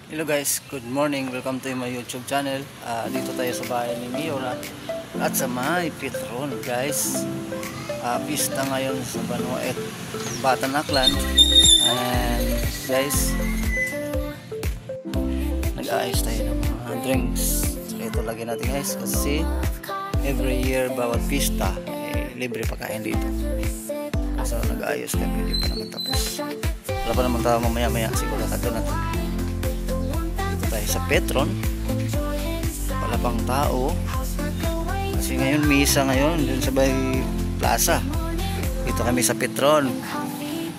Hello guys, good morning. Welcome to my YouTube channel. Dito tayo sa bahay ni Miora at sa may Petron guys. Pista ngayon sa Banuet, Batan Aklan. And guys, nag-aayos tayo ng mga drinks. So, ito lagi natin guys kasi every year bawat pista libre pagkain dito. So nag-aayos kami, hindi pa naman tapos. Wala pa naman tayo mamaya siguro kato na tayo sa Petron. Wala pang tao kasi ngayon misa ngayon dun sa Bay Plaza. Dito kami sa Petron,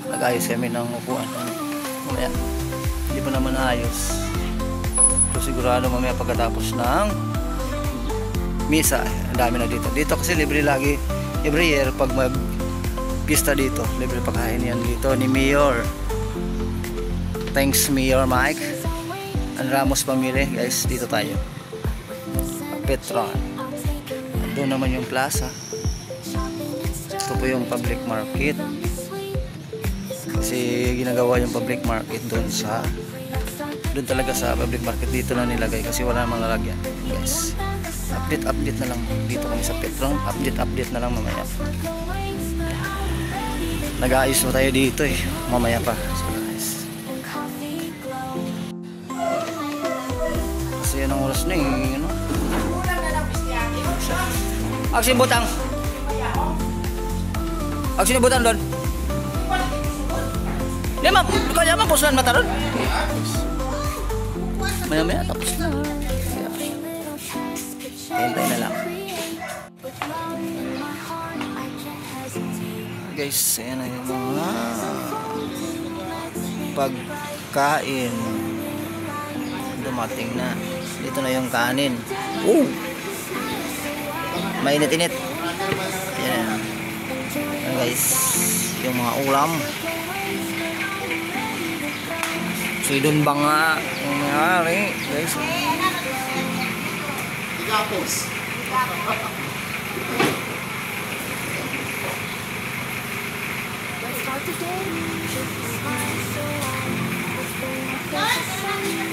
nag-ayos kami ng upuan. Mamaya hindi pa naman ayos, so sigurado mamaya pagkatapos ng misa ang dami na dito kasi libre lagi every year pag mag pista dito, libre pagkain yan dito ni Mayor. Thanks Mayor Mike and Ramos Family guys. Dito tayo Petron. Doon naman yung plaza. Ito po yung public market kasi ginagawa yung public market doon talaga sa public market. Dito na nilagay kasi wala namang lalagyan guys. Update na lang dito kami sa Petron. Update na lang mamaya. Nag-aayos na tayo dito mamaya pa. So guys, kasi yan ang oras na ano? Aksin butang doon. Lima, kaya mapusulan mata doon. Maya tapos na. Hintay na lang guys. Ayan na yung mga pagkain dumating na. Dito na yung kanin. Mainit-init. Ayan na. Ayan guys, yung mga ulam. Sidon banga yung nangyari guys. Gapos.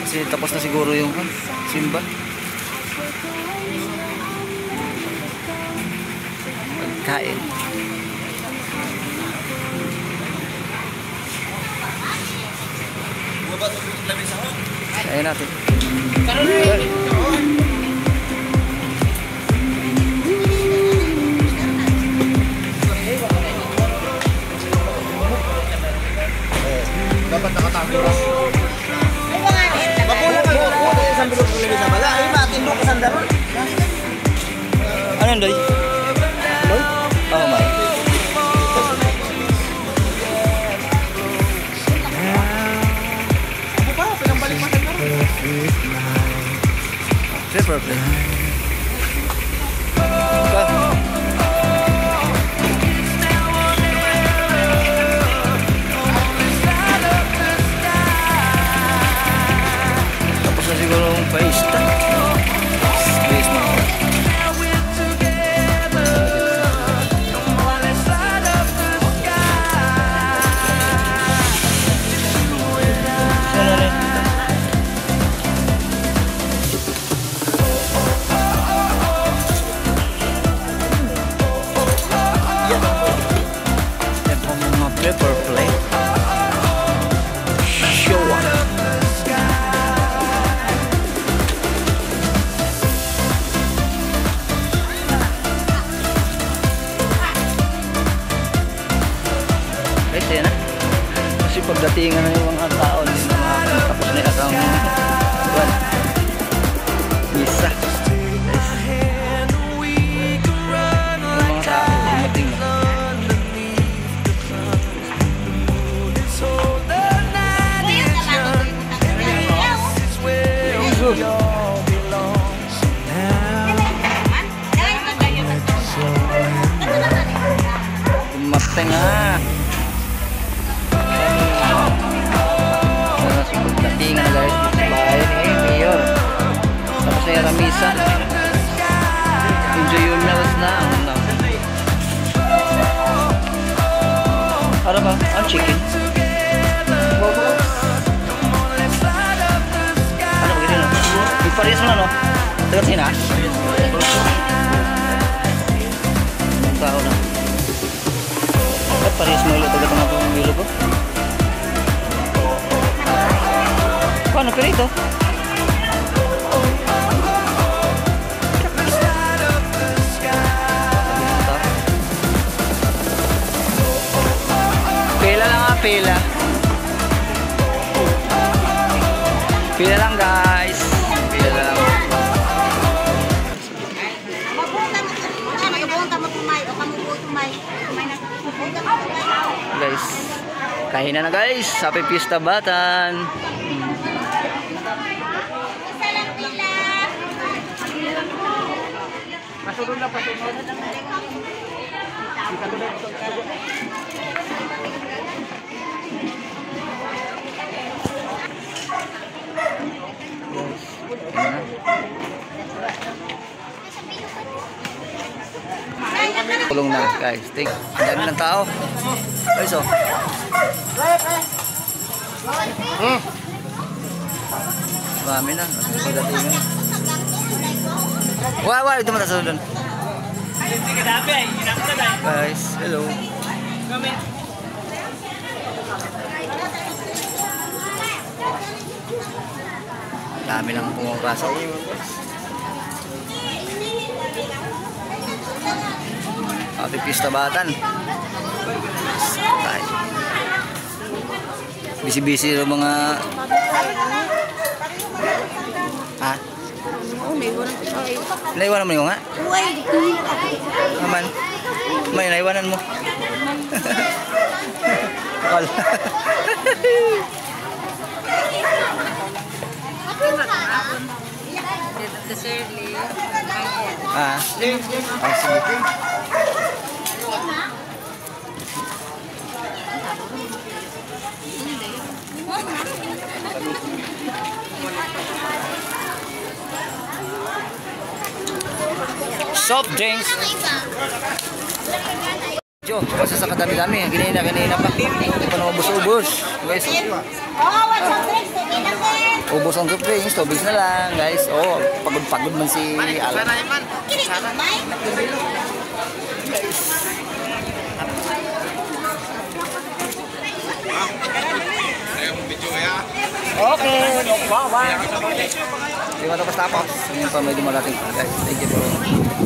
Kasi tapos na siguro yung simba. Pagkain. Kain natin. Dapat nakatago lang. Mapulang ang buko isang bilog nila sa bala. Ay, matindok isang daron. Ano yun, Doy? Doy? Oo, may. Ako pa, pinambalik mo tayo. Pepper play. Siguro ang paista. Space mo. Ito mga pepper plate. Show up. Kasi pagdatingan na yung mga tao hindi na makakapos na yung misa guys. Yung mga tao dumating na. Dumating nga. Tingnan guys sa bahay ni Mayor. Tapos na yung misa. Enjoy your meals na. Ano ba? Ang chicken. parehas mo na, no? Tagat sina? Ang tao na. Ba't parehas mo ilo? Tagat nga po ang ilo ko? Paano pirito? Pila lang nga, pila. Pila lang guys. Pila lang. Guys, kain na guys. Happy Pista Batan. Pasunod na, pasunod. Tulong na guys. Ang dami ng tao. Guys, oh. Marami na. Wah, ito mata sa doon. Guys, hello. Dami lang pumapasok. Happy Pista Batan. Busy-busy yung mga... Ha? Naiwanan mo yung nga? Naman. May naiwanan mo. Akala. Ah, sige. Soft drinks. Jo, kasi sa kadami-dami, ganina pa. Hindi pa naubos-ubos. Guys, ubos ang soft drinks, tubig na lang, guys. Oh, pagod-pagod man si Alan. Okay, no problem. Di ba tapos? Yung pa may dumarating, guys. Thank you po.